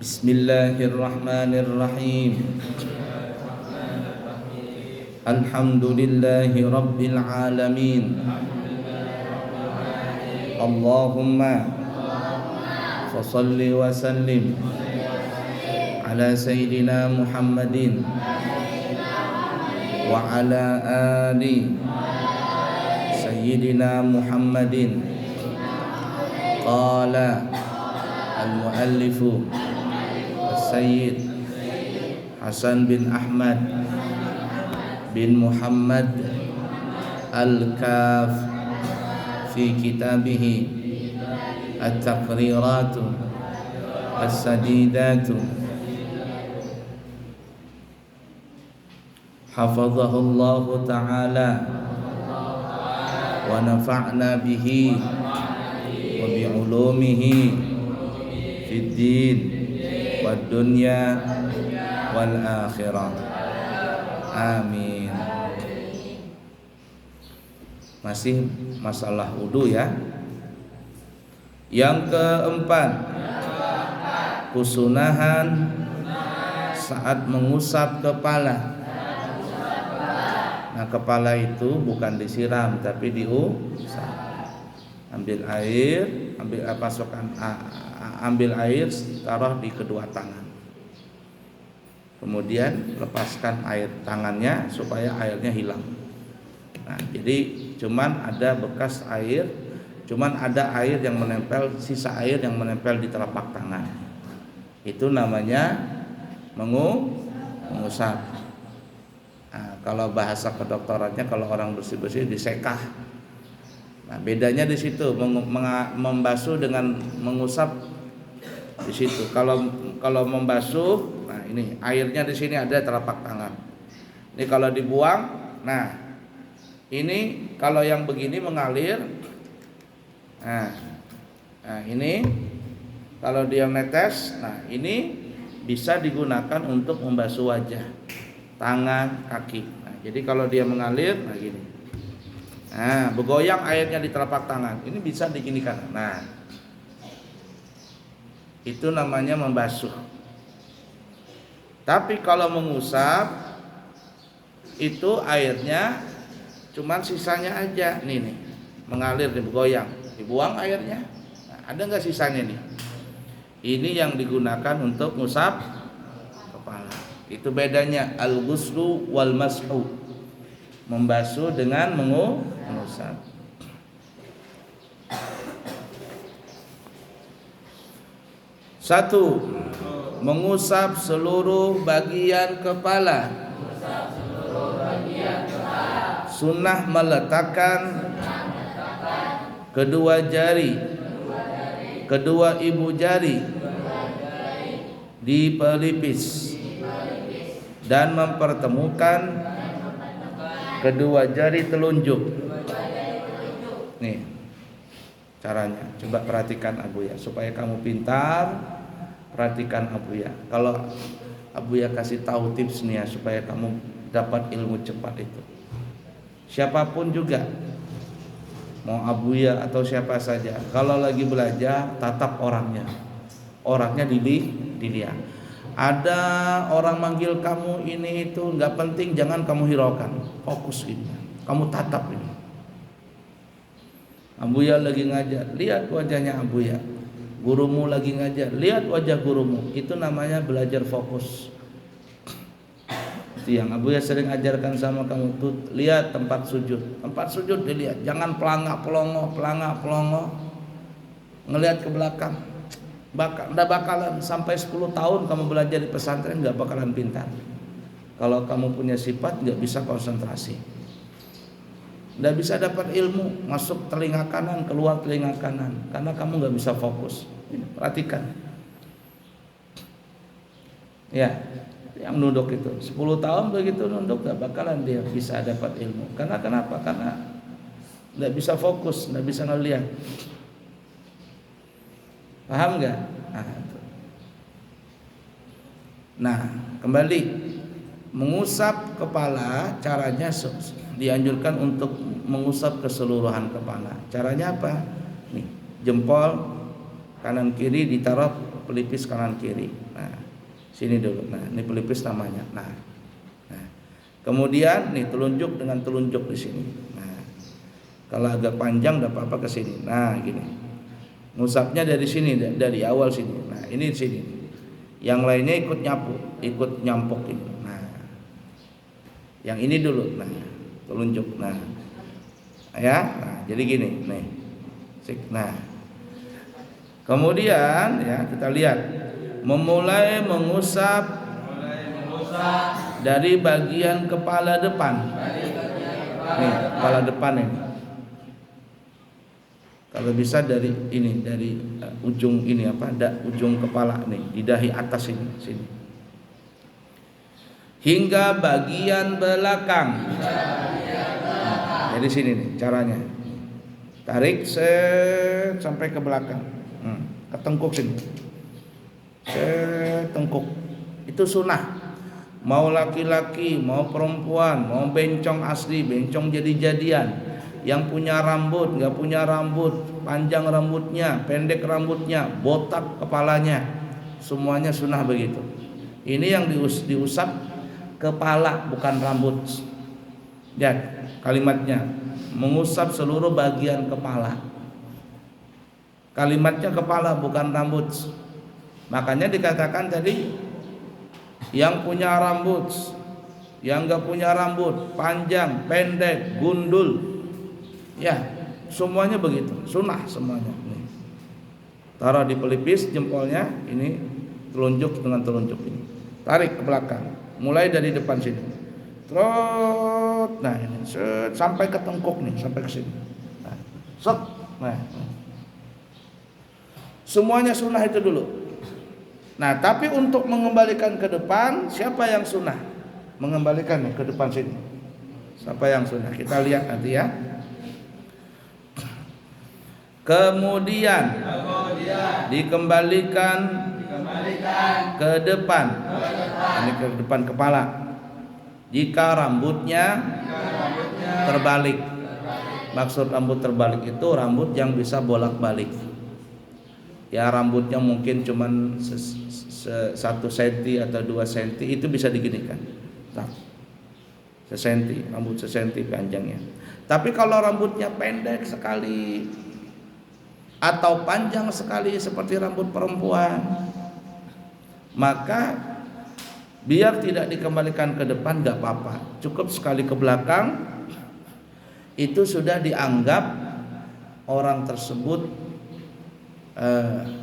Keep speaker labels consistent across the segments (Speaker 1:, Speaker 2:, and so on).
Speaker 1: Bismillahirrahmanirrahim. Alhamdulillahi rabbil alamin. Allahumma fasalli wa sallim ala sayyidina Muhammadin wa ala ali sayyidina Muhammadin. Qala al-muallifu Sayyid Hasan bin Ahmad bin Muhammad Al-Kaf fi kitabih At-Taqrirat As-Sadidat hafazahullahu ta'ala wa nafa'na bihi wa bi'ulumihi fid din wad dunya wal akhirah. Amin. Masih masalah wudu ya. Yang keempat, kusunahan saat mengusap kepala. Nah, kepala itu bukan disiram tapi diusap. Ambil air, ambil air, taruh di kedua tangan. Kemudian lepaskan air tangannya supaya airnya hilang. Nah, jadi cuman ada bekas air, cuman ada air yang menempel, sisa air yang menempel di telapak tangan. Itu namanya mengusap. Nah, kalau bahasa kedokterannya, kalau orang bersih-bersih disekah. Nah, bedanya di situ, membasuh dengan mengusap di situ. Kalau membasuh, nah ini airnya di sini ada telapak tangan. Ini kalau dibuang, nah ini kalau yang begini mengalir. Nah ini kalau dia netes, nah ini bisa digunakan untuk membasuh wajah, tangan, kaki. Nah, jadi kalau dia mengalir, nah gini. Nah, bergoyang airnya di telapak tangan. Ini bisa diginikan. Nah, itu namanya membasuh. Tapi kalau mengusap, itu airnya cuman sisanya aja. Nih, mengalir, bergoyang. Dibuang airnya. Nah, ada nggak sisanya nih? Ini yang digunakan untuk ngusap kepala. Itu bedanya al-ghuslu wal mashu. Membasuh dengan mengusap. Satu, mengusap seluruh bagian kepala. Sunnah meletakkan kedua jari, kedua ibu jari di pelipis dan mempertemukan kedua jari telunjuk. Nih caranya, coba perhatikan Abuya supaya kamu pintar. Perhatikan Abuya. Kalau Abuya kasih tahu tips nih ya, supaya kamu dapat ilmu cepat itu. Siapapun juga, mau Abuya atau siapa saja, kalau lagi belajar tatap orangnya. Orangnya dilihat. Ada orang manggil kamu ini itu nggak penting, jangan kamu hiraukan, fokus ini, kamu tatap ini. Abuya lagi ngajar, lihat wajahnya Abuya. Gurumu lagi ngajar, lihat wajah gurumu. Itu namanya belajar fokus. Itu yang Abuya sering ajarkan sama kamu tuh, lihat tempat sujud dilihat, jangan pelangak pelongo, ngelihat ke belakang. Nggak bakalan sampai 10 tahun kamu belajar di pesantren, nggak bakalan pintar. Kalau kamu punya sifat nggak bisa konsentrasi, nggak bisa dapat ilmu, masuk telinga kanan keluar telinga kanan, karena kamu nggak bisa fokus. Perhatikan ya, yang nunduk itu 10 tahun begitu nunduk, nggak bakalan dia bisa dapat ilmu. Karena kenapa? Karena nggak bisa fokus, nggak bisa ngelihat. Paham nggak? Nah, kembali mengusap kepala, caranya dianjurkan untuk mengusap keseluruhan kepala. Caranya apa? Nih, jempol kanan kiri ditaruh pelipis kanan kiri. Nah, sini dulu. Nah, ini pelipis namanya. Nah, kemudian nih telunjuk dengan telunjuk di sini. Nah, kalau agak panjang enggak apa-apa ke sini. Nah, gini. Ngusapnya dari sini, dari awal sini. Nah, ini di sini. Yang lainnya ikut nyapu, ikut nyampok ini. Nah, yang ini dulu. Nah, telunjuk. Nah, ya. Nah, jadi gini. Nih. Nah, kemudian ya kita lihat memulai mengusap dari bagian kepala depan. Nih, kepala depan ini. Kalau bisa dari ini, dari ujung ini ujung kepala nih, di dahi atas ini, sini. Hingga bagian belakang. Jadi sini nih caranya. Tarik sampai ke belakang. Ke tengkuk sini. Tengkuk. Itu sunnah. Mau laki-laki, mau perempuan, mau bencong asli, bencong jadi-jadian. Yang punya rambut, nggak punya rambut, panjang rambutnya, pendek rambutnya, botak kepalanya, semuanya sunnah begitu. Ini yang diusap kepala bukan rambut. Ya, kalimatnya mengusap seluruh bagian kepala. Kalimatnya kepala bukan rambut. Makanya dikatakan tadi yang punya rambut, yang nggak punya rambut, panjang, pendek, gundul. Ya, semuanya begitu, sunnah semuanya. Nih. Taruh di pelipis jempolnya, ini telunjuk dengan telunjuk ini. Tarik ke belakang, mulai dari depan sini. Trot, nah ini sampai ke tengkuk nih, sampai ke sini. Nah, set, nah. Semuanya sunnah itu dulu. Nah, tapi untuk mengembalikan ke depan, siapa yang sunnah? Mengembalikan nih ke depan sini. Siapa yang sunnah? Kita lihat nanti ya. Kemudian dikembalikan ke depan. Ini ke depan kepala. Jika rambutnya terbalik. Maksud rambut terbalik itu rambut yang bisa bolak-balik. Ya, rambutnya mungkin cuman 1 cm atau 2 cm, itu bisa diginikan. Nah, 1 cm, rambut 1 cm panjangnya. Tapi kalau rambutnya pendek sekali atau panjang sekali seperti rambut perempuan, maka biar tidak dikembalikan ke depan gak apa-apa, cukup sekali ke belakang. Itu sudah dianggap orang tersebut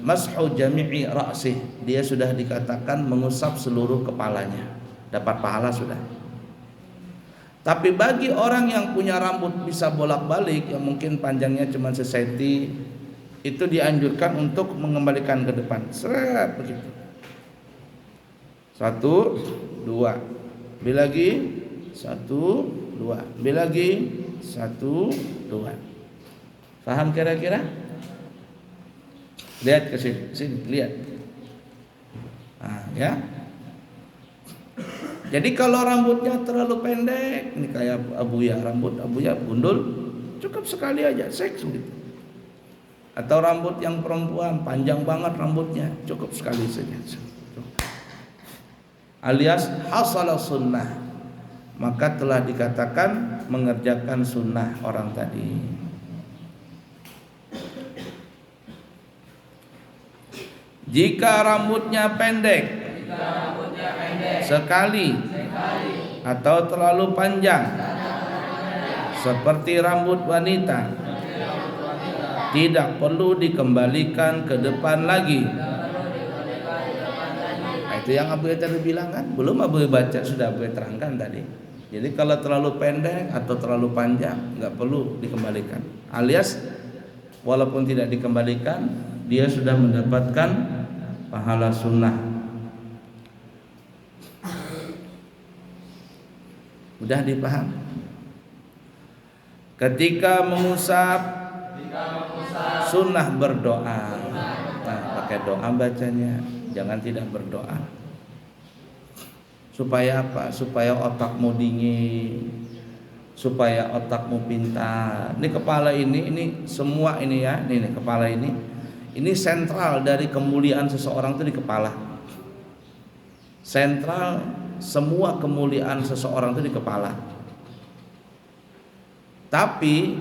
Speaker 1: mashu jami'i ra'sih, dia sudah dikatakan mengusap seluruh kepalanya, dapat pahala sudah. Tapi bagi orang yang punya rambut bisa bolak-balik, yang mungkin panjangnya cuma 1 cm, itu dianjurkan untuk mengembalikan ke depan. Seret begitu. 1, 2. Ambil lagi. 1, 2. Ambil lagi. 1, 2. Paham kira-kira? Lihat ke sini, lihat. Nah, ya. Jadi kalau rambutnya terlalu pendek, ini kayak abuya, rambut abuya gundul, cukup sekali aja, seks gitu. Atau rambut yang perempuan panjang banget rambutnya, cukup sekali saja. Alias hasala sunnah, maka telah dikatakan mengerjakan sunnah orang tadi. Jika rambutnya pendek sekali atau terlalu panjang seperti rambut wanita, tidak perlu dikembalikan ke depan lagi. Nah, itu yang Abu tadi bilang kan, belum Abu baca, sudah Abu terangkan tadi. Jadi kalau terlalu pendek atau terlalu panjang nggak perlu dikembalikan. Alias walaupun tidak dikembalikan, dia sudah mendapatkan pahala sunnah. Udah dipaham? Ketika mengusap sunnah berdoa. Nah, pakai doa bacanya, jangan tidak berdoa. Supaya apa? Supaya otakmu dingin, supaya otakmu pintar. Ini kepala ini semua ini ya, ini kepala ini Ini sentral dari kemuliaan seseorang itu di kepala. Sentral semua kemuliaan seseorang itu di kepala. Tapi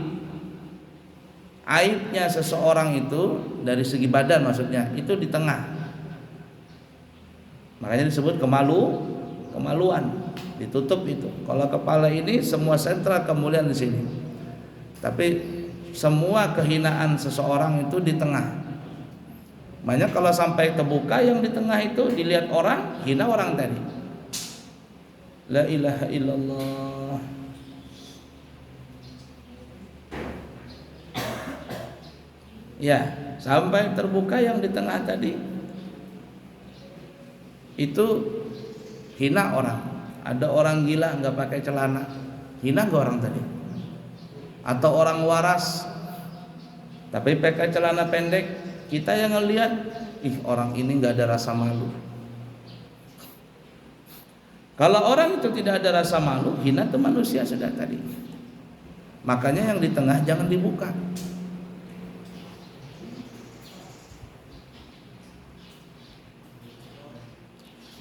Speaker 1: aibnya seseorang itu dari segi badan maksudnya itu di tengah. Makanya disebut kemaluan, ditutup itu. Kalau kepala ini semua sentral kemuliaan di sini. Tapi semua kehinaan seseorang itu di tengah. Makanya kalau sampai terbuka yang di tengah itu dilihat orang, hina orang tadi. La ilaha illallah. Ya, sampai terbuka yang di tengah tadi itu hina orang. Ada orang gila nggak pakai celana, hina nggak orang tadi? Atau orang waras tapi pakai celana pendek, kita yang ngelihat, ih orang ini nggak ada rasa malu. Kalau orang itu tidak ada rasa malu, hina itu manusia sudah tadi. Makanya yang di tengah jangan dibuka.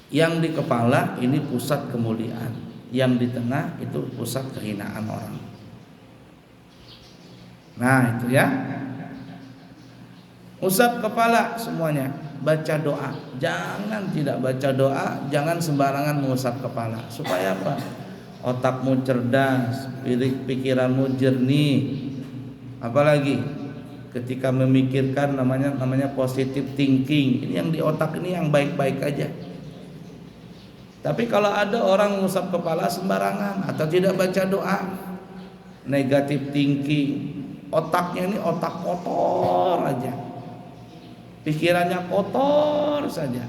Speaker 1: Yang di kepala ini pusat kemuliaan, yang di tengah itu pusat kehinaan orang. Nah itu ya, usap kepala semuanya, baca doa. Jangan tidak baca doa, jangan sembarangan mengusap kepala. Supaya apa? Otakmu cerdas, pikiranmu jernih. Apalagi ketika memikirkan namanya positive thinking. Ini yang di otak ini yang baik-baik aja. Tapi kalau ada orang mengusap kepala sembarangan atau tidak baca doa, negatif thinking, otaknya ini otak kotor aja, pikirannya kotor saja.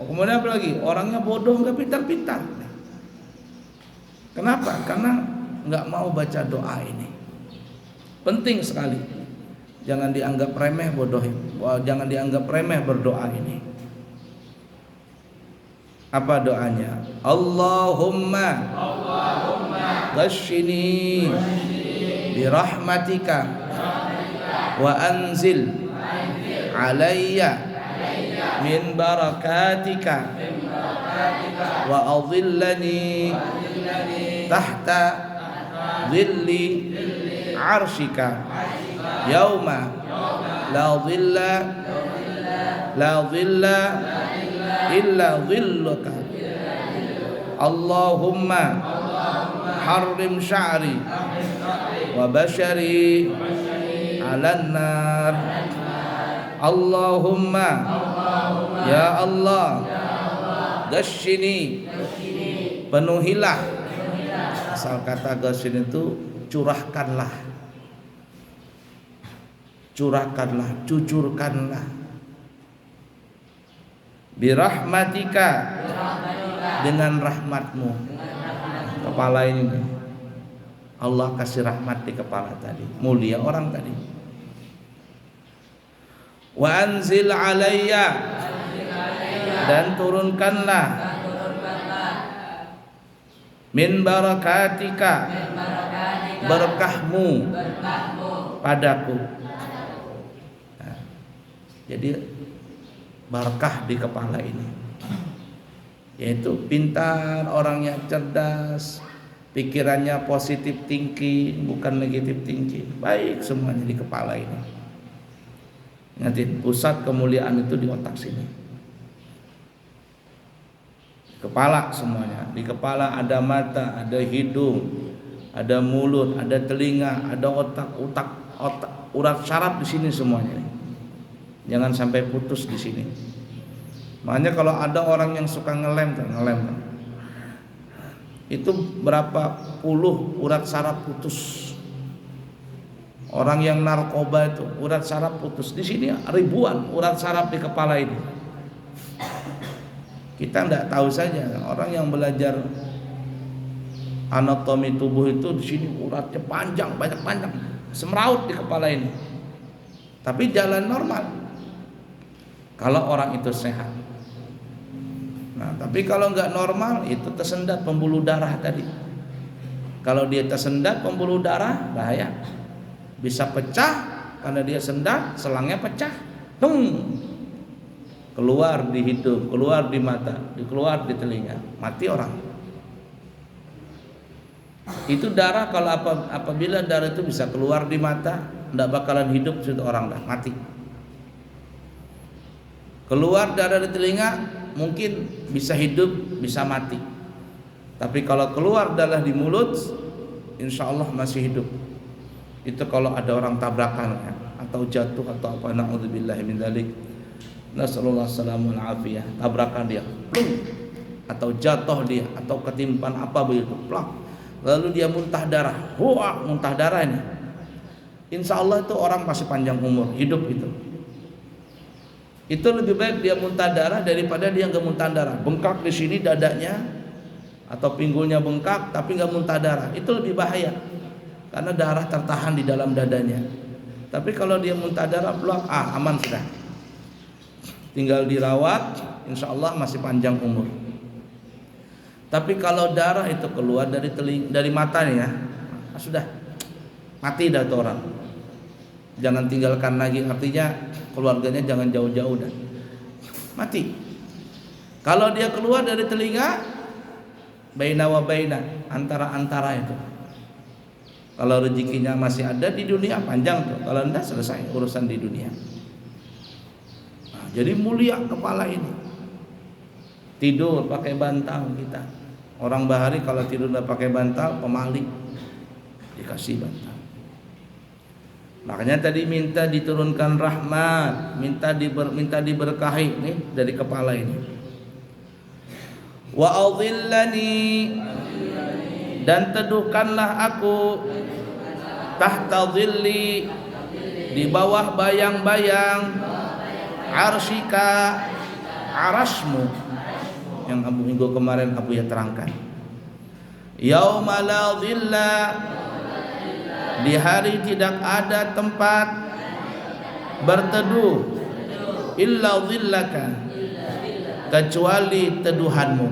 Speaker 1: Kemudian apa lagi? Orangnya bodoh, nggak pintar-pintar. Kenapa? Karena nggak mau baca doa ini. Penting sekali. Jangan dianggap remeh bodoh. Jangan dianggap remeh berdoa ini. Apa doanya? Allahumma ghashini birahmatika wa anzil alayya min barakatika wa adhillani tahta dhilli arshika yauma la dhilla illa dhilluka. Allahumma harrim sya'ri wa bashari 'alan nar. Allahumma ya Allah ghashini, penuhilah. Asal kata ghashini itu curahkanlah, cucurkanlah. Birahmatika, dengan rahmatmu. Kepala ini Allah kasih rahmat di kepala tadi, mulia orang tadi. Wa anzil alayya, dan turunkanlah min barakatika, berkahmu padaku. Nah, jadi barakah di kepala ini, yaitu pintar, orangnya cerdas, pikirannya positif thinking, bukan negatif thinking. Baik semuanya di kepala ini. Ingatin, pusat kemuliaan itu di otak sini. Kepala semuanya. Di kepala ada mata, ada hidung, ada mulut, ada telinga, ada otak, urat saraf di sini semuanya. Jangan sampai putus di sini. Makanya kalau ada orang yang suka ngelem, itu berapa puluh urat saraf putus. Orang yang narkoba itu urat saraf putus. Di sini ribuan urat saraf di kepala ini. Kita tidak tahu saja. Orang yang belajar anatomi tubuh itu di sini uratnya panjang, banyak semraut di kepala ini. Tapi jalan normal. Kalau orang itu sehat. Nah, tapi kalau nggak normal itu tersendat pembuluh darah tadi. Kalau dia tersendat pembuluh darah bahaya, bisa pecah karena dia sendak, selangnya pecah. Keluar di hidung, keluar di mata, keluar di telinga, mati orang. Itu darah kalau apabila darah itu bisa keluar di mata, tidak bakalan hidup situ orang dah mati. Keluar darah di telinga mungkin bisa hidup, bisa mati. Tapi kalau keluar darah di mulut, insya Allah masih hidup. Itu kalau ada orang tabrakan ya, atau jatuh atau apa, na'udzubillahi min dzalik. Nasallallahu alaihi wasallam, tabrakan dia, atau jatuh dia, atau ketimpan apa begitu, plak. Lalu dia muntah darah, muntah darah ini. Insya Allah itu orang masih panjang umur, hidup itu. Itu lebih baik dia muntah darah daripada dia nggak muntah darah, bengkak di sini dadanya atau pinggulnya bengkak tapi nggak muntah darah. Itu lebih bahaya karena darah tertahan di dalam dadanya. Tapi kalau dia muntah darah, plak, aman sudah. Tinggal dirawat, insya Allah masih panjang umur. Tapi kalau darah itu keluar dari matanya, sudah mati dah tuh orang. Jangan tinggalkan lagi, artinya keluarganya jangan jauh-jauh dah, mati. Kalau dia keluar dari telinga, baina wa baina, antara itu. Kalau rezekinya masih ada di dunia panjang tuh, kalau enggak selesai urusan di dunia. Jadi mulia kepala ini. Tidur pakai bantal kita. Orang bahari kalau tidur tidak pakai bantal, pemaling, dikasih bantal. Makanya tadi minta diturunkan rahmat, minta diberkahi nih dari kepala ini. Wa adhillani, dan teduhkanlah aku tahta dhilli, di bawah bayang-bayang arsyika, arasmu, yang minggu kemarin Abu ya terangkan. Yauma la dhilla, di hari tidak ada tempat berteduh illa dhillaka, kecuali teduhanmu.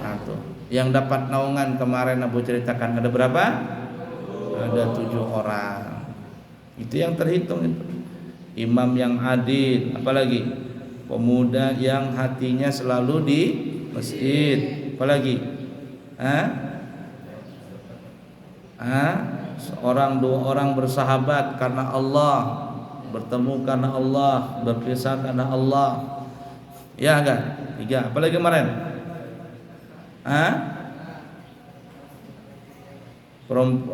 Speaker 1: Nah, tuh. Yang dapat naungan kemarin Abu ceritakan ada berapa? Ada 7 orang. Itu yang terhitung itu. Imam yang adil, apalagi pemuda yang hatinya selalu di masjid, apalagi seorang 2 orang bersahabat karena Allah, bertemu karena Allah, berpisah karena Allah, ya enggak? 3, apalagi kemarin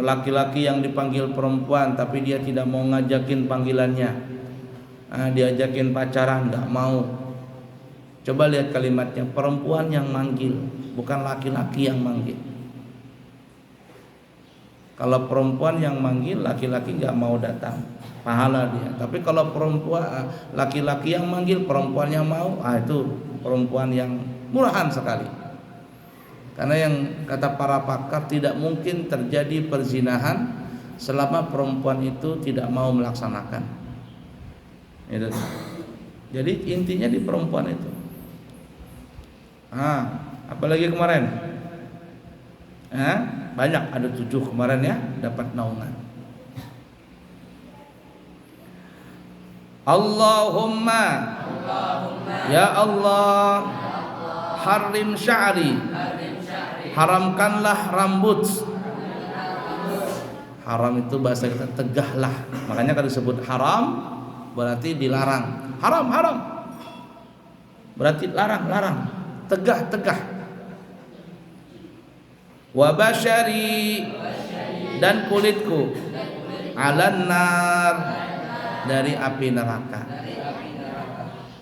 Speaker 1: laki-laki yang dipanggil perempuan tapi dia tidak mau ngajakin panggilannya. Diajakin pacaran enggak mau. Coba lihat kalimatnya, perempuan yang manggil, bukan laki-laki yang manggil. Kalau perempuan yang manggil, laki-laki enggak mau datang, pahala dia. Tapi kalau perempuan, laki-laki yang manggil, perempuan yang mau, itu perempuan yang murahan sekali. Karena yang kata para pakar, tidak mungkin terjadi perzinahan selama perempuan itu tidak mau melaksanakan. Itu. Jadi intinya di perempuan itu. Apalagi kemarin, banyak, ada 7 kemarin ya dapat naungan. Allahumma, ya Allah, harim sya'ri, haramkanlah rambut. Haram itu bahasa kita tegahlah. Makanya kalau disebut haram berarti dilarang. Haram berarti larang, tegah. Wa basyari, dan kulitku, alan nar, dari api neraka.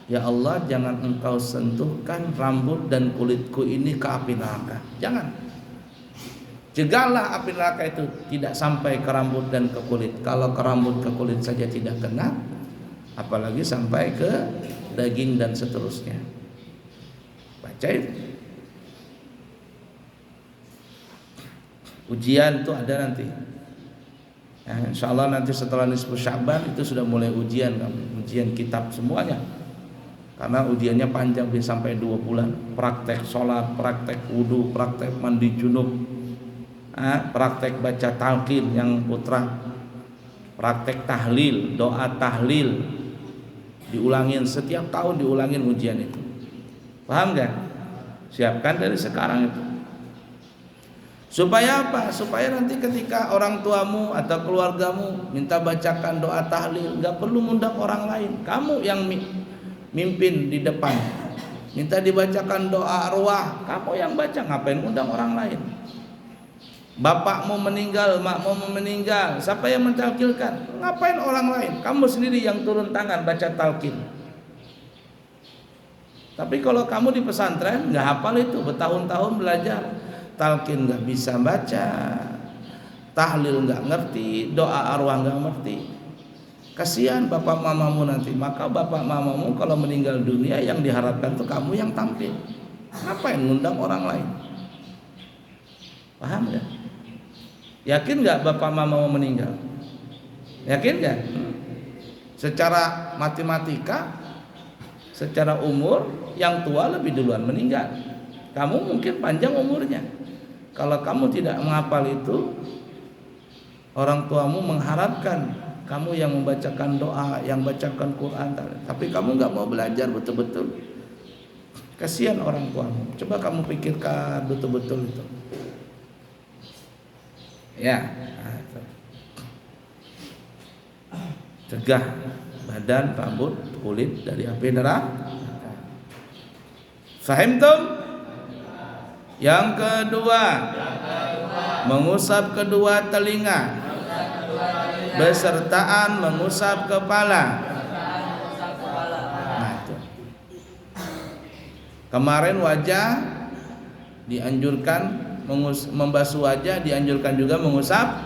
Speaker 1: Ya Allah, jangan engkau sentuhkan rambut dan kulitku ini ke api neraka. Jangan. Cegahlah api neraka itu tidak sampai ke rambut dan ke kulit. Kalau ke rambut ke kulit saja tidak kena, apalagi sampai ke daging dan seterusnya. Baca itu. Ujian itu ada nanti. Ya, insya Allah nanti setelah nisfu Sya'ban itu sudah mulai ujian kitab semuanya. Karena ujiannya panjang, bisa sampai 2 bulan. Praktek sholat, praktek wudu, praktek mandi junub, praktek baca talqin yang putra. praktek tahlil, doa tahlil, diulangin setiap tahun, diulangin ujian itu. Paham gak? Siapkan dari sekarang itu. Supaya apa? Supaya nanti ketika orang tuamu atau keluargamu minta bacakan doa tahlil, gak perlu ngundang orang lain. Kamu yang mimpin di depan. Minta dibacakan doa arwah, kamu yang baca, ngapain undang orang lain? Bapakmu meninggal, makmu meninggal, siapa yang mentalkilkan? Ngapain orang lain? Kamu sendiri yang turun tangan baca talqin. Tapi kalau kamu di pesantren nggak hafal itu, bertahun-tahun belajar, talqin nggak bisa baca, tahlil nggak ngerti, doa arwah nggak ngerti, kasihan bapak mamamu nanti. Maka bapak mamamu kalau meninggal dunia yang diharapkan tuh kamu yang tampil. Ngapain ngundang orang lain? Paham nggak? Yakin nggak bapak mama mau meninggal? Yakin nggak? Secara matematika, secara umur, yang tua lebih duluan meninggal. Kamu mungkin panjang umurnya. Kalau kamu tidak menghafal itu, orang tuamu mengharapkan kamu yang membacakan doa, yang bacakan Quran, tapi kamu nggak mau belajar betul-betul. Kasihan orang tuamu. Coba kamu pikirkan betul-betul itu. Ya, cegah badan, rambut, kulit dari api neraka. Fahimtum? Yang kedua, mengusap kedua telinga besertaan mengusap kepala. Nah, itu. Kemarin wajah dianjurkan membasuh wajah, dianjurkan juga mengusap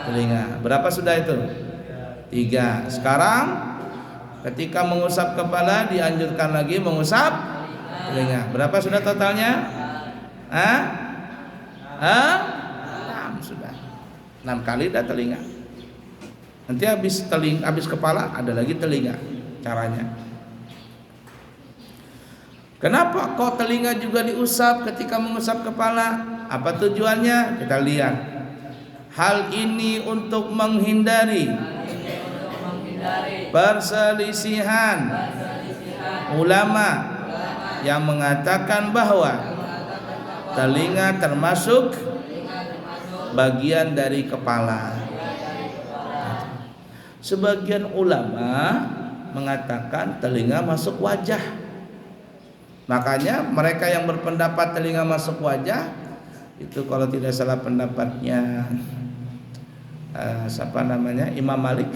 Speaker 1: telinga. Berapa sudah itu? 3. Sekarang ketika mengusap kepala dianjurkan lagi mengusap telinga. Berapa sudah totalnya? 6 sudah. 6 kali dah telinga. Nanti habis kepala ada lagi telinga. Caranya. Kenapa kok telinga juga diusap ketika mengusap kepala? Apa tujuannya? Kita lihat. Hal ini untuk menghindari perselisihan ulama yang mengatakan bahwa telinga termasuk bagian dari kepala. Sebagian ulama mengatakan telinga masuk wajah. Makanya mereka yang berpendapat telinga masuk wajah itu, kalau tidak salah pendapatnya Imam Malik,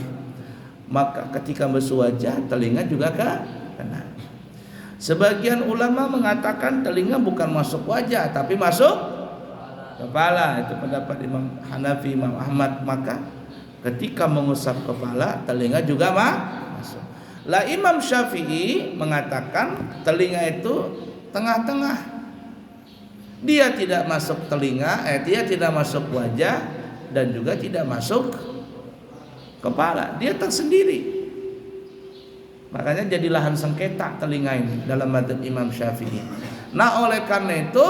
Speaker 1: maka ketika basuh wajah telinga juga kena. Sebagian ulama mengatakan telinga bukan masuk wajah tapi masuk kepala. Itu pendapat Imam Hanafi, Imam Ahmad. Maka ketika mengusap kepala telinga juga masuk. Lah Imam Syafi'i mengatakan telinga itu tengah-tengah. Dia tidak masuk telinga, dia tidak masuk wajah dan juga tidak masuk kepala. Dia tersendiri. Makanya jadi lahan sengketa telinga ini dalam mazhab Imam Syafi'i. Nah, oleh karena itu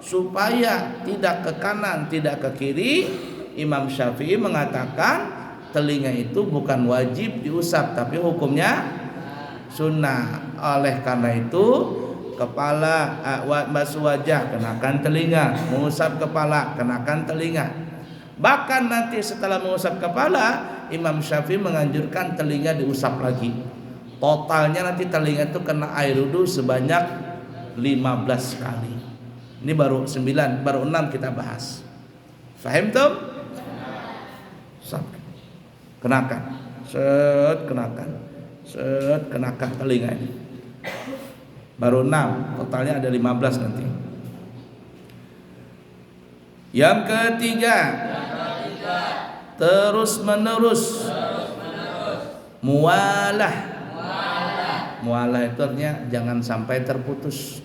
Speaker 1: supaya tidak ke kanan, tidak ke kiri, Imam Syafi'i mengatakan telinga itu bukan wajib diusap tapi hukumnya sunnah. Oleh karena itu kepala basuh wajah kenakan telinga, mengusap kepala kenakan telinga. Bahkan nanti setelah mengusap kepala, Imam Syafi'i menganjurkan telinga diusap lagi. Totalnya nanti telinga itu kena air wudu sebanyak 15 kali. Ini baru 9, baru 6 kita bahas. Fahim tuh? Kenakan, kenakan telinga ini. Baru 6, totalnya ada 15 nanti. Yang ketiga, terus menerus mualah. Mualah itu artinya jangan sampai terputus.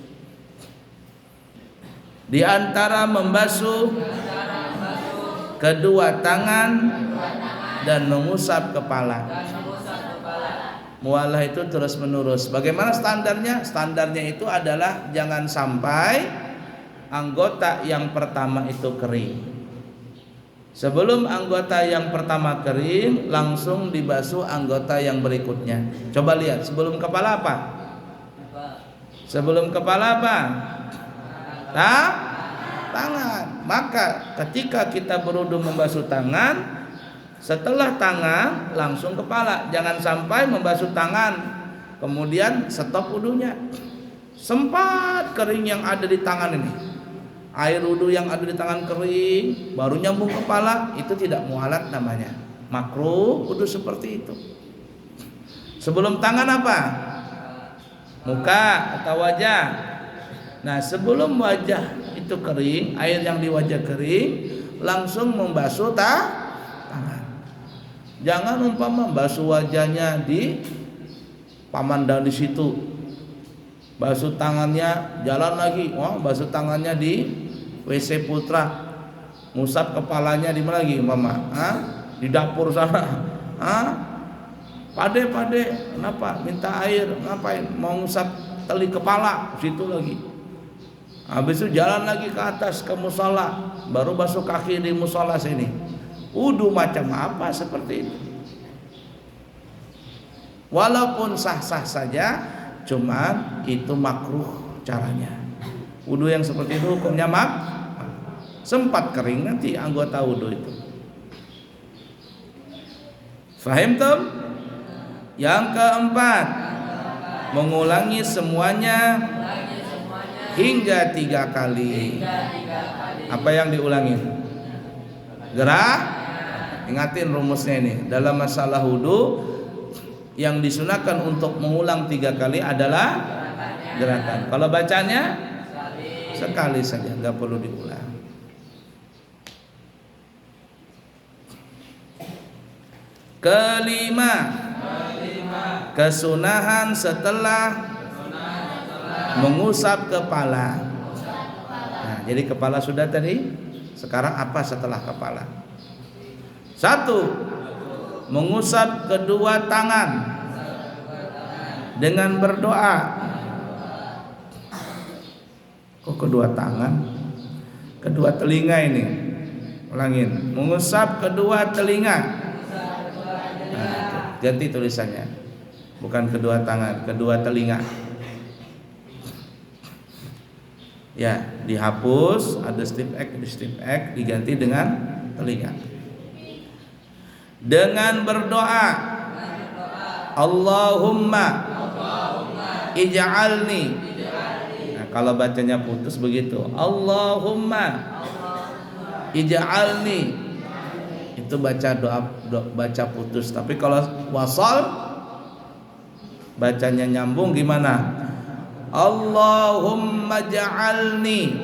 Speaker 1: Di antara membasuh kedua tangan dan mengusap kepala. Mualah itu terus menerus. Bagaimana standarnya? Standarnya itu adalah jangan sampai anggota yang pertama itu kering. Sebelum anggota yang pertama kering, langsung dibasuh anggota yang berikutnya. Coba lihat, sebelum kepala apa? Sebelum kepala apa? Tangan. Maka ketika kita berwudu membasuh tangan, setelah tangan langsung kepala. Jangan sampai membasuh tangan kemudian stop wudunya. Sempat kering yang ada di tangan ini, air wudu yang ada di tangan kering, baru nyambung kepala, itu tidak mualat namanya. Makruh wudu seperti itu. Sebelum tangan apa? Muka atau wajah. Nah, sebelum wajah itu kering, air yang di wajah kering, langsung membasuh tangan. Jangan umpama basuh wajahnya di Pamandan di situ, basuh tangannya jalan lagi, basuh tangannya di WC Putra, ngusap kepalanya di mana lagi umpama? Di dapur sana. Pade, kenapa? Minta air, ngapain? Mau ngusap tali kepala, situ lagi. Habis itu jalan lagi ke atas ke musola, baru basuh kaki di musola sini. Wudu macam apa seperti itu? Walaupun sah-sah saja, cuman itu makruh caranya. Wudu yang seperti itu hukumnya sempat kering nanti anggota wudu itu. Fahim tuh? Yang keempat, mengulangi semuanya hingga 3 kali. Apa yang diulangi? Gerak. Ingatin rumusnya ini. Dalam masalah wudu, yang disunahkan untuk mengulang 3 kali adalah gerakan. Kalau bacanya sekali saja, nggak perlu diulang. Kelima, kesunahan setelah mengusap kepala. Nah, jadi kepala sudah tadi. Sekarang apa setelah kepala? 1. Mengusap kedua tangan dengan berdoa. Kok kedua tangan? Kedua telinga ini. Ulangin. Mengusap kedua telinga. Ganti tulisannya, bukan kedua tangan, kedua telinga. Ya, dihapus, ada strip X, diganti dengan telinga. Dengan berdoa, Allahumma ij'alni. Nah, kalau bacanya putus begitu, Allahumma ij'alni. Itu baca doa baca putus. Tapi kalau wasal bacanya nyambung gimana? Allahumma ja'alni.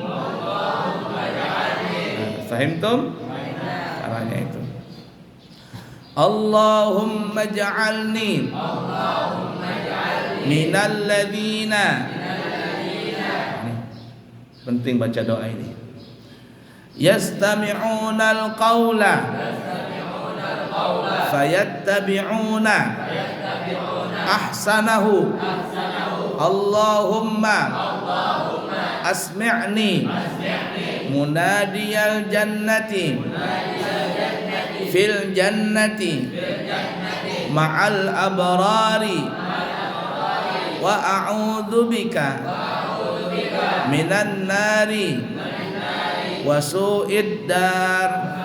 Speaker 1: Fahimtum? Caranya itu. Allahumma ja'alni minal ladzina. Penting baca doa ini. Yastami'unal qawla fayattabi'una ahsanahu. Allahumma asmi'ni munadiyal jannati fil jannati ma'al abrari wa a'udzu bika minan nari wa su'id dar.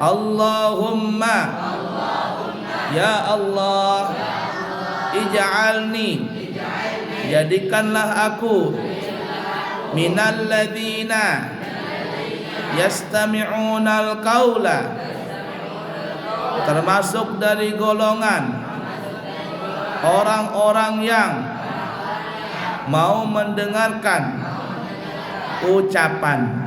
Speaker 1: Allahumma ya Allah ij'alni, jadikanlah aku minal ladzina yastami'unal qaula, termasuk dari golongan orang-orang yang mau mendengarkan ucapan.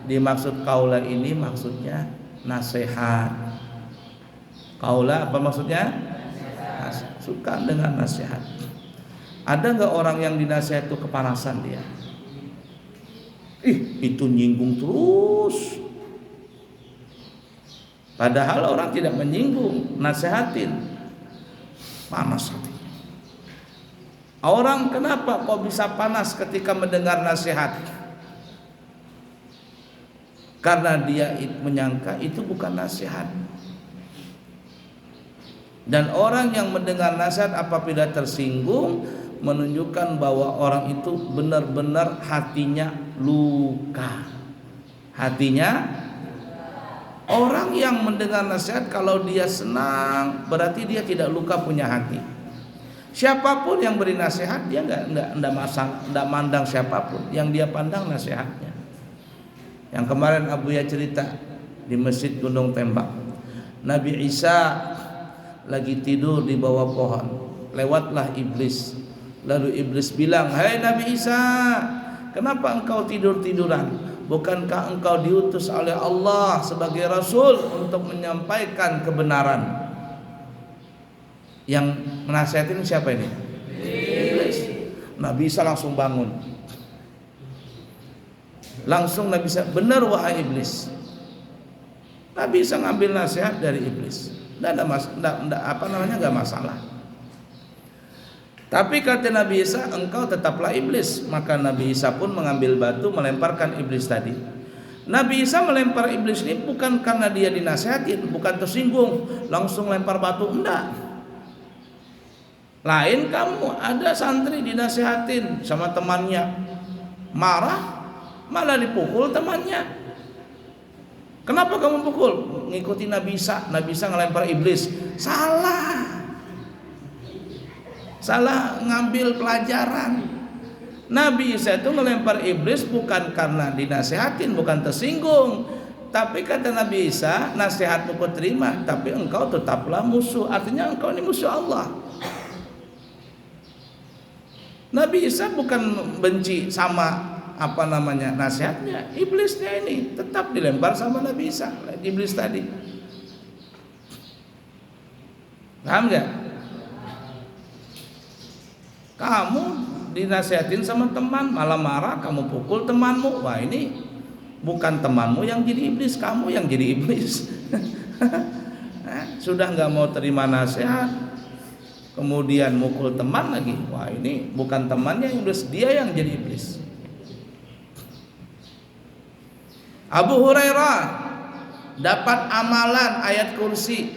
Speaker 1: Dimaksud kaula ini maksudnya nasihat. Kaula apa maksudnya? Suka dengan nasihat. Ada nggak orang yang dinasihat itu kepanasan dia? Itu nyinggung terus. Padahal orang tidak menyinggung, nasihatin. Panas hati. Orang kenapa kok bisa panas ketika mendengar nasihat? karena dia menyangka itu bukan nasihat. Dan orang yang mendengar nasihat apabila tersinggung menunjukkan bahwa orang itu benar-benar hatinya luka. Hatinya, orang yang mendengar nasihat kalau dia senang berarti dia tidak luka punya hati. Siapapun yang beri nasihat dia enggak masalah, enggak mandang siapapun, yang dia pandang nasihatnya. Yang kemarin Abu Ya cerita di Masjid Gunung Tembak, Nabi Isa lagi tidur di bawah pohon, lewatlah iblis. Lalu iblis bilang, "Hai Nabi Isa, kenapa engkau tidur-tiduran? Bukankah engkau diutus oleh Allah sebagai Rasul untuk menyampaikan kebenaran?" Yang menasihatin siapa ini? Iblis. Nabi Isa langsung bangun. Langsung Nabi Isa, "Benar wahai iblis." Nabi Isa ngambil nasihat dari iblis. Enggak masalah. Tapi kata Nabi Isa, "Engkau tetaplah iblis." Maka Nabi Isa pun mengambil batu melemparkan iblis tadi. Nabi Isa melempar iblis ini bukan karena dia dinasihatin, bukan tersinggung langsung lempar batu, enggak. Lain kamu, ada santri dinasihatin sama temannya, marah malah dipukul temannya. Kenapa kamu pukul? Ngikuti Nabi Isa. Nabi Isa ngelempar iblis. Salah ngambil pelajaran. Nabi Isa itu ngelempar iblis bukan karena dinasihatin, bukan tersinggung. Tapi kata Nabi Isa, nasihatmu kau terima, tapi engkau tetaplah musuh. Artinya engkau ini musuh Allah. Nabi Isa bukan benci sama nasihatnya, iblisnya ini tetap dilempar sama Nabi Isa, iblis tadi. Paham gak? Kamu dinasihatin sama teman malah marah, kamu pukul temanmu. Wah, ini bukan temanmu yang jadi iblis, kamu yang jadi iblis. Sudah gak mau terima nasihat, kemudian mukul teman lagi. Wah, ini bukan temannya yang iblis, dia yang jadi iblis. Abu Hurairah dapat amalan ayat kursi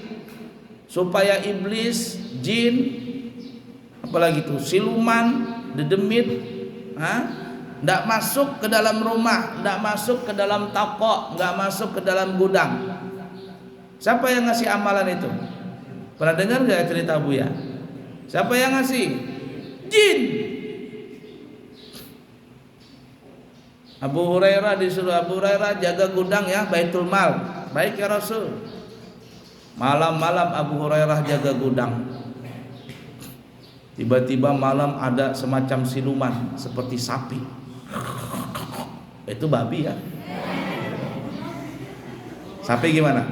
Speaker 1: supaya iblis, jin, apalagi itu siluman, dedemit, tidak masuk ke dalam rumah, tidak masuk ke dalam toko, tidak masuk ke dalam gudang. Siapa yang ngasih amalan itu? Pernah dengar nggak cerita Buya? Siapa yang ngasih? Jin. Abu Hurairah disuruh, Abu Hurairah jaga gudang ya, Baitul Mal. Baik ya Rasul. Malam-malam Abu Hurairah jaga gudang. Tiba-tiba malam ada semacam siluman seperti sapi. Itu babi ya. Sapi gimana?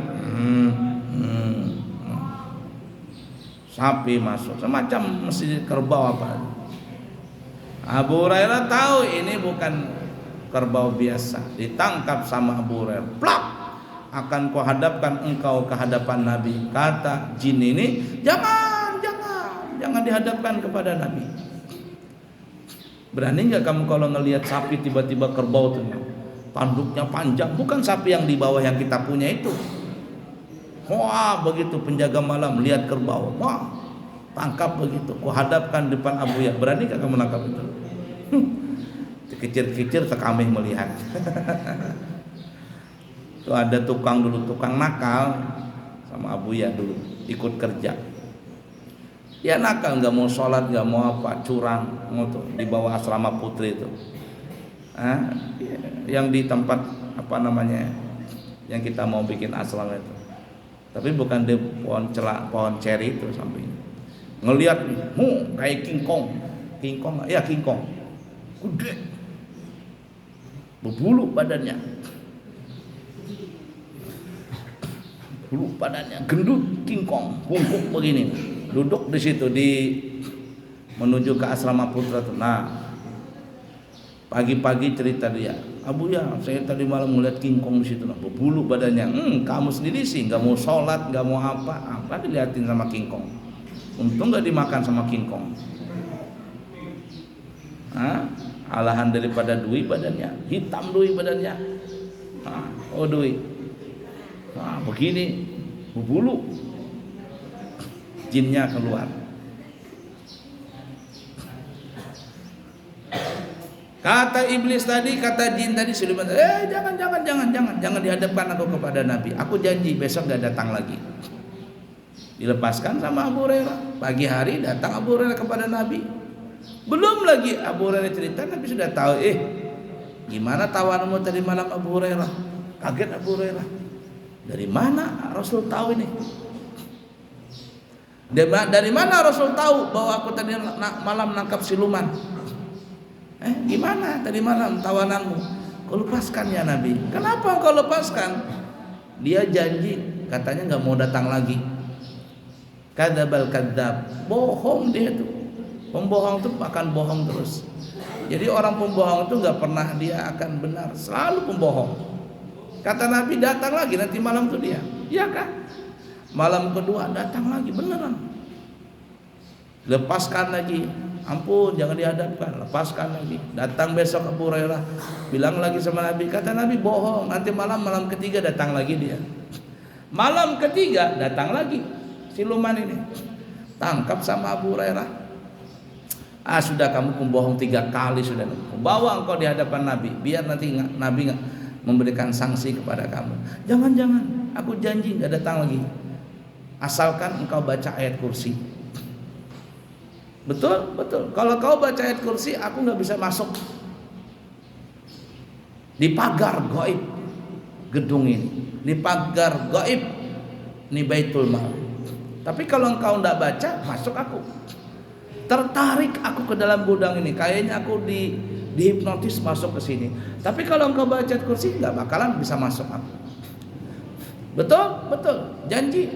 Speaker 1: Sapi masuk, semacam mesti kerbau apa. Abu Hurairah tahu ini bukan kerbau biasa, ditangkap sama Abu Hurairah. Plak, akan kau hadapkan engkau ke hadapan Nabi. Kata jin ini, jangan dihadapkan kepada Nabi. Berani nggak kamu kalau ngelihat sapi tiba-tiba kerbau tuh, tanduknya panjang, bukan sapi yang di bawah yang kita punya itu. Wah, begitu penjaga malam lihat kerbau, wah, tangkap begitu, kau hadapkan depan Abu Ya. Berani nggak kamu nangkap itu? Kecil-kecil kami melihat. Tuh ada tukang nakal sama Abu Ya dulu ikut kerja. Ya nakal, nggak mau sholat, nggak mau apa, curang, tuh di bawah asrama putri itu. Yang di tempat yang kita mau bikin asrama itu. Tapi bukan di pohon ceri itu sampingnya. Ngelihat, kayak King Kong, ya King Kong, gede. Berbulu badannya, gendut, King Kong, bungkuk begini, duduk di situ menuju ke asrama putra tuh. Nah, pagi-pagi cerita dia, Abu Ya, saya tadi malam melihat King Kong di situ, berbulu badannya. Kamu sendiri sih nggak mau sholat, nggak mau apa dilihatin sama King Kong. Untung nggak dimakan sama King Kong. Alahan daripada dui badannya, hitam dui badannya. Oh duit. Nah, begini berbulu, jinnya keluar. Kata iblis tadi, kata jin tadi, Sulaiman, jangan dihadapkan aku kepada Nabi. Aku janji besok gak datang lagi. Dilepaskan sama Abu Hurairah. Pagi hari datang Abu Hurairah kepada Nabi. Belum lagi Abu Hurairah cerita, Nabi sudah tahu. Gimana tawaranmu tadi malam Abu Hurairah? Kaget Abu Hurairah. Dari mana Rasul tahu ini? Dari mana Rasul tahu bahwa aku tadi malam nangkap siluman? Gimana tadi malam tawananmu? Kau lepaskan ya Nabi. Kenapa kau lepaskan? Dia janji, katanya nggak mau datang lagi. Kadzabal kadzab, bohong dia tuh. Pembohong tuh akan bohong terus. Jadi orang pembohong itu nggak pernah dia akan benar, selalu pembohong. Kata Nabi, datang lagi nanti malam tuh dia. Iya kan? Malam kedua datang lagi beneran. Lepaskan lagi. Ampun, jangan dihadapkan, lepaskan lagi. Datang besok Abu Hurairah, bilang lagi sama Nabi, kata Nabi bohong. Nanti malam ketiga datang lagi dia. Malam ketiga datang lagi siluman ini, tangkap sama Abu Hurairah. Sudah kamu pembohong 3 kali sudah. Bawa engkau di hadapan Nabi, biar nanti Nabi memberikan sanksi kepada kamu. Jangan, aku janji nggak datang lagi. Asalkan engkau baca ayat kursi. Betul. Kalau kau baca ayat kursi, aku nggak bisa masuk di pagar gaib gedung ini, di pagar gaib ini Baitul Mal. Tapi kalau engkau nggak baca, masuk aku. Tertarik aku ke dalam gudang ini, kayaknya aku dihipnotis masuk ke sini. Tapi kalau engkau baca ayat kursi, nggak bakalan bisa masuk aku. Betul. Janji.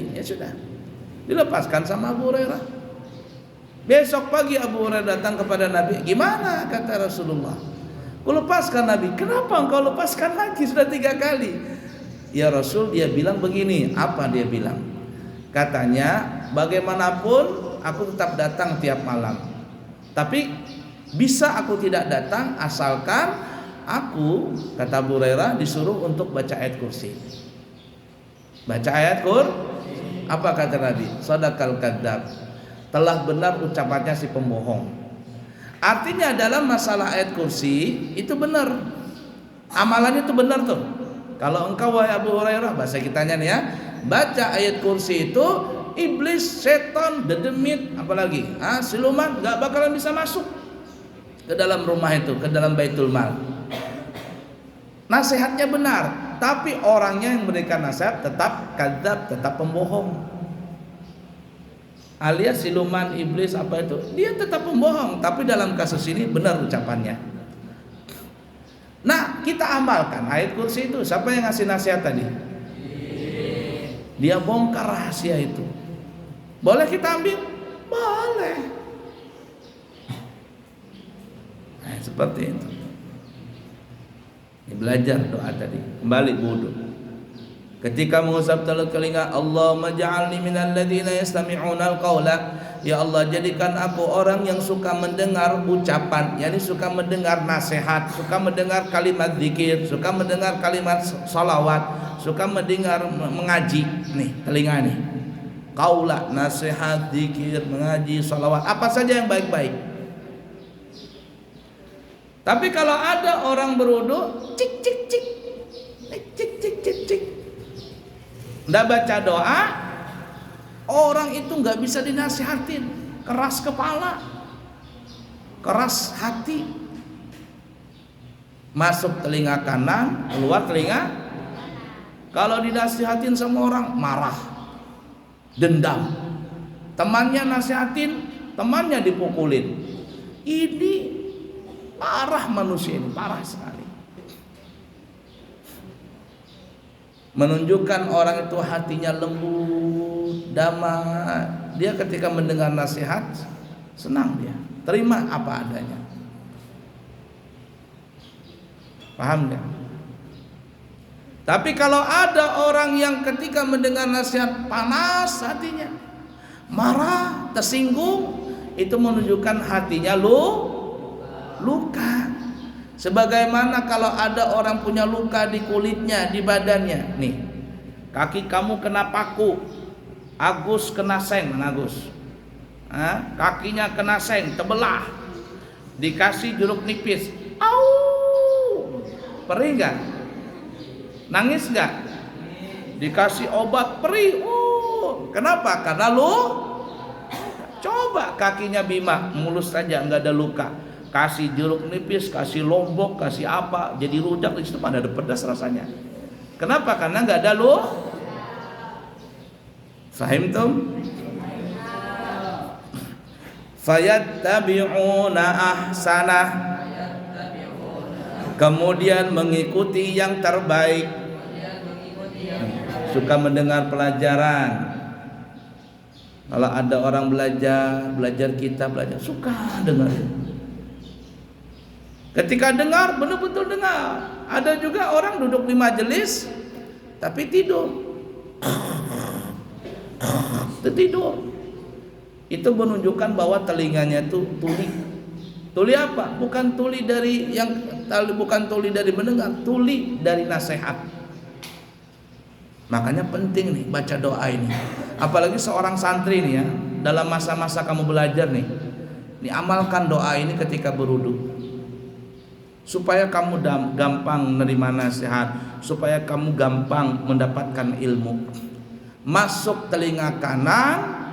Speaker 1: Ya sudah. Dilepaskan sama Abu Hurairah. Besok pagi Abu Hurairah datang kepada Nabi. Gimana kata Rasulullah? Kau lepaskan Nabi. Kenapa engkau lepaskan lagi? Sudah 3 kali. Ya Rasul, dia bilang begini. Apa dia bilang? Katanya, bagaimanapun aku tetap datang tiap malam. Tapi bisa aku tidak datang asalkan aku, kata Abu Hurairah, disuruh untuk baca ayat kursi. Baca ayat kursi. Apa kata Nabi? Shadaqal kadzdzab. Telah benar ucapannya si pembohong. Artinya dalam masalah ayat kursi itu benar, amalannya itu benar tuh. Kalau engkau wahai Abu Hurairah, bahasa kitanya nih ya, baca ayat kursi itu, iblis, setan, dedemit, apalagi siluman nggak bakalan bisa masuk ke dalam rumah itu, ke dalam Baitul Mal. Nasihatnya benar, tapi orangnya yang memberikan nasihat tetap kadzab, tetap pembohong. Alias siluman, iblis, apa itu, dia tetap pembohong. Tapi dalam kasus ini benar ucapannya. Nah, kita amalkan ayat kursi itu. Siapa yang ngasih nasihat tadi? Dia bongkar rahasia itu. Boleh kita ambil? Boleh. Nah, seperti itu. Ini belajar doa tadi. Kembali wudu. Ketika mengusap telinga, Allahumma ja'alni minal ladzina yastami'unal qawla. Ya Allah, jadikan aku orang yang suka mendengar ucapan, yakni suka mendengar nasihat, suka mendengar kalimat zikir, suka mendengar kalimat salawat, suka mendengar mengaji. Nih, telinga nih. Qaula, nasihat, zikir, mengaji, salawat, apa saja yang baik-baik. Tapi kalau ada orang berwudu, cik cik cik. Cik cik cik cik. Nggak baca doa, orang itu nggak bisa dinasihatin, keras kepala, keras hati, masuk telinga kanan, keluar telinga. Kalau dinasihatin sama orang marah, dendam. Temannya nasihatin, temannya dipukulin. Ini parah manusia ini, parah sekali. Menunjukkan orang itu hatinya lembut, damai. Dia ketika mendengar nasihat senang, dia terima apa adanya. Paham gak? Tapi kalau ada orang yang ketika mendengar nasihat panas hatinya, marah, tersinggung, itu menunjukkan hatinya luka. Sebagaimana kalau ada orang punya luka di kulitnya, di badannya. Nih, kaki kamu kena paku, Agus kena seng, mana Agus? Kakinya kena seng, terbelah, dikasih jeruk nipis, au, perih nggak? Nangis nggak? Dikasih obat perih, kenapa? Karena lu coba kakinya Bima mulus saja, nggak ada luka, kasih jeruk nipis, kasih lombok, kasih apa, jadi rujak di situ pada ada pedas rasanya. Kenapa? Karena nggak ada lu. Fahim tum? Fayattabi'una ahsanah, kemudian mengikuti yang terbaik. Suka mendengar pelajaran. Kalau ada orang belajar kita belajar, suka dengar. Ketika dengar, betul-betul dengar. Ada juga orang duduk di majelis tapi tidur. Tidur. Itu menunjukkan bahwa telinganya itu tuli. Tuli apa? Bukan tuli dari mendengar, tuli dari nasihat. Makanya penting nih baca doa ini. Apalagi seorang santri nih ya, dalam masa-masa kamu belajar nih, amalkan doa ini ketika berwudu. Supaya kamu gampang menerima nasihat, supaya kamu gampang mendapatkan ilmu. Masuk telinga kanan,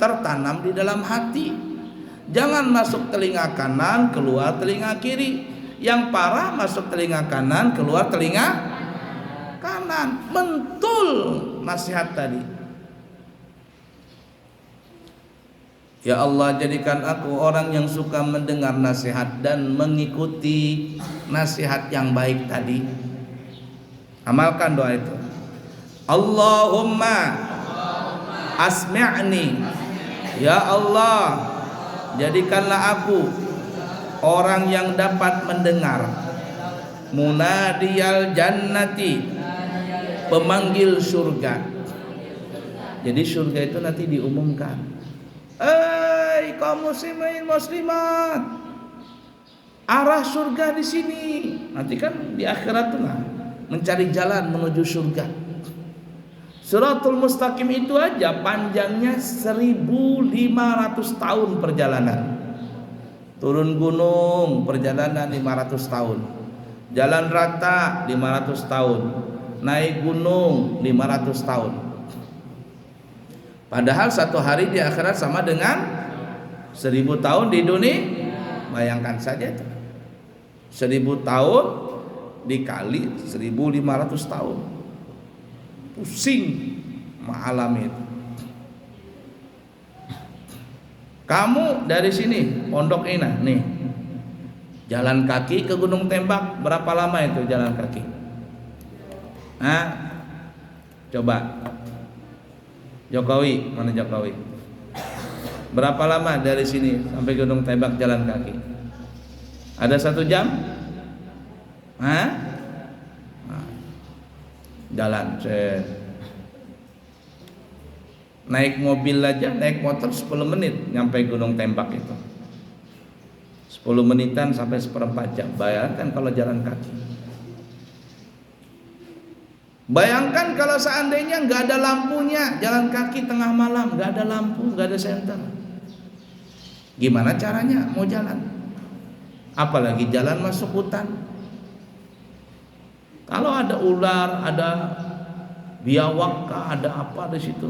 Speaker 1: tertanam di dalam hati. Jangan masuk telinga kanan, keluar telinga kiri. Yang parah masuk telinga kanan, keluar telinga kanan. Mentul nasihat tadi. Ya Allah, jadikan aku orang yang suka mendengar nasihat dan mengikuti nasihat yang baik tadi. Amalkan doa itu. Allahumma asmi'ni, ya Allah, jadikanlah aku orang yang dapat mendengar munadiyal jannati, pemanggil surga. Jadi surga itu nanti diumumkan, kaum muslimin muslimat, arah surga di sini. Nanti kan di akhirat tuh mencari jalan menuju surga. Siratul Mustaqim itu aja panjangnya 1500 tahun perjalanan. Turun gunung perjalanan 500 tahun. Jalan rata 500 tahun. Naik gunung 500 tahun. Padahal satu hari di akhirat sama dengan 1000 tahun di dunia. Bayangkan saja itu. 1000 tahun dikali 1500 tahun. Pusing mengalami itu. Kamu dari sini Pondok Indah nih, jalan kaki ke Gunung Tembak berapa lama itu jalan kaki? Coba Jokowi, mana Jokowi? Berapa lama dari sini sampai Gunung Tembak jalan kaki? Ada 1 jam? Jalan naik mobil aja, naik motor 10 menit nyampe Gunung Tembak itu. 10 menitan sampai 1/4 jam. Bayangkan kalau jalan kaki. Bayangkan kalau seandainya nggak ada lampunya, jalan kaki tengah malam, nggak ada lampu, nggak ada senter. Gimana caranya mau jalan? Apalagi jalan masuk hutan. Kalau ada ular, ada biawak, ada apa di situ.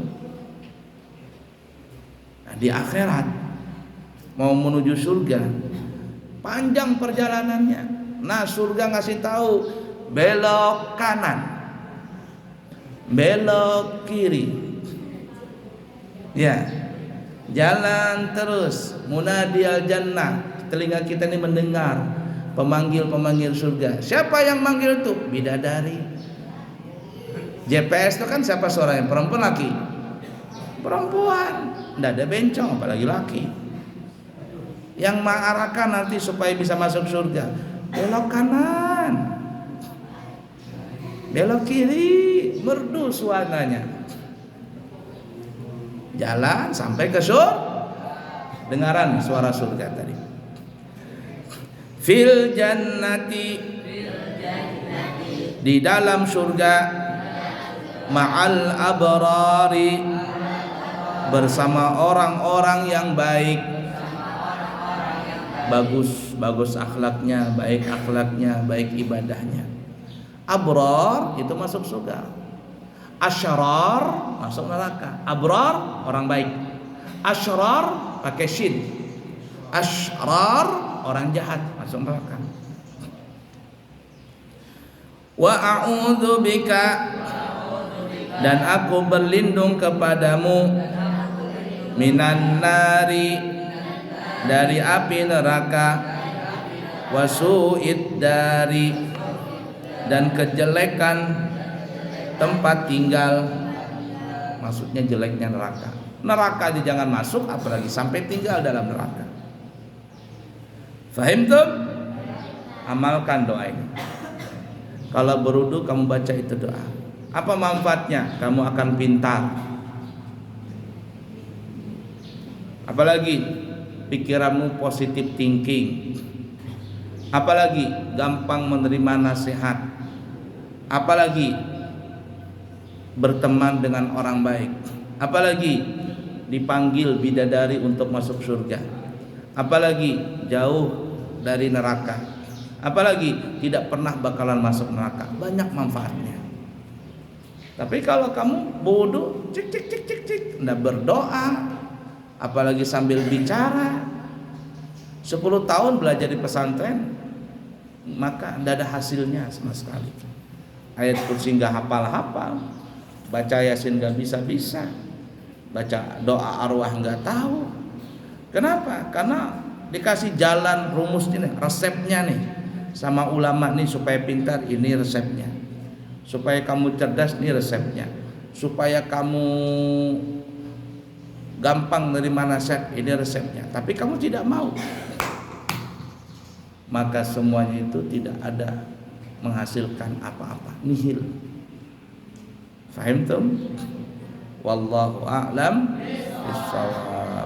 Speaker 1: Nah, di akhirat mau menuju surga, panjang perjalanannya. Nah, surga ngasih tahu belok kanan, belok kiri. Ya, jalan terus. Munadiyal jannah, telinga kita ini mendengar pemanggil-pemanggil surga. Siapa yang manggil itu? Bidadari. GPS itu kan siapa suaranya? Perempuan laki? Perempuan. Tidak ada bencong apalagi laki. Yang mengarahkan nanti supaya bisa masuk surga. Belok kanan, belok kiri, merdu suaranya. Jalan sampai ke surga. Dengaran suara surga tadi. fil jannati, di dalam surga, ma'al abrari, bersama orang-orang yang baik, bagus akhlaknya, baik ibadahnya. Abrar itu masuk surga, asyrar masuk neraka. Abrar orang baik, asyrar pakai shin, asyrar orang jahat masuk neraka. Wa a'udzu bika, dan aku berlindung kepadamu, minan nari, dari api neraka, wasu'id dari, dan kejelekan tempat tinggal, maksudnya jeleknya neraka. Neraka aja jangan masuk, apalagi sampai tinggal dalam neraka. Fahim tuh? Amalkan doa ini. Kalau berwudu kamu baca itu doa. Apa manfaatnya? Kamu akan pintar. Apalagi pikiranmu positive thinking. Apalagi gampang menerima nasihat. Apalagi berteman dengan orang baik. Apalagi dipanggil bidadari untuk masuk surga. Apalagi jauh dari neraka. Apalagi tidak pernah bakalan masuk neraka. Banyak manfaatnya. Tapi kalau kamu bodoh, cik, nggak berdoa, apalagi sambil bicara, 10 tahun belajar di pesantren, maka tidak ada hasilnya sama sekali. Ayat kursi nggak hafal, baca yasin nggak bisa, baca doa arwah nggak tahu. Kenapa? Karena dikasih jalan rumus ini, resepnya nih sama ulama nih supaya pintar, ini resepnya. Supaya kamu cerdas, ini resepnya. Supaya kamu gampang nerima nasihat, ini resepnya. Tapi kamu tidak mau, maka semuanya itu tidak ada menghasilkan apa-apa, nihil. Fahimtum? Wallahu a'lam bishawab.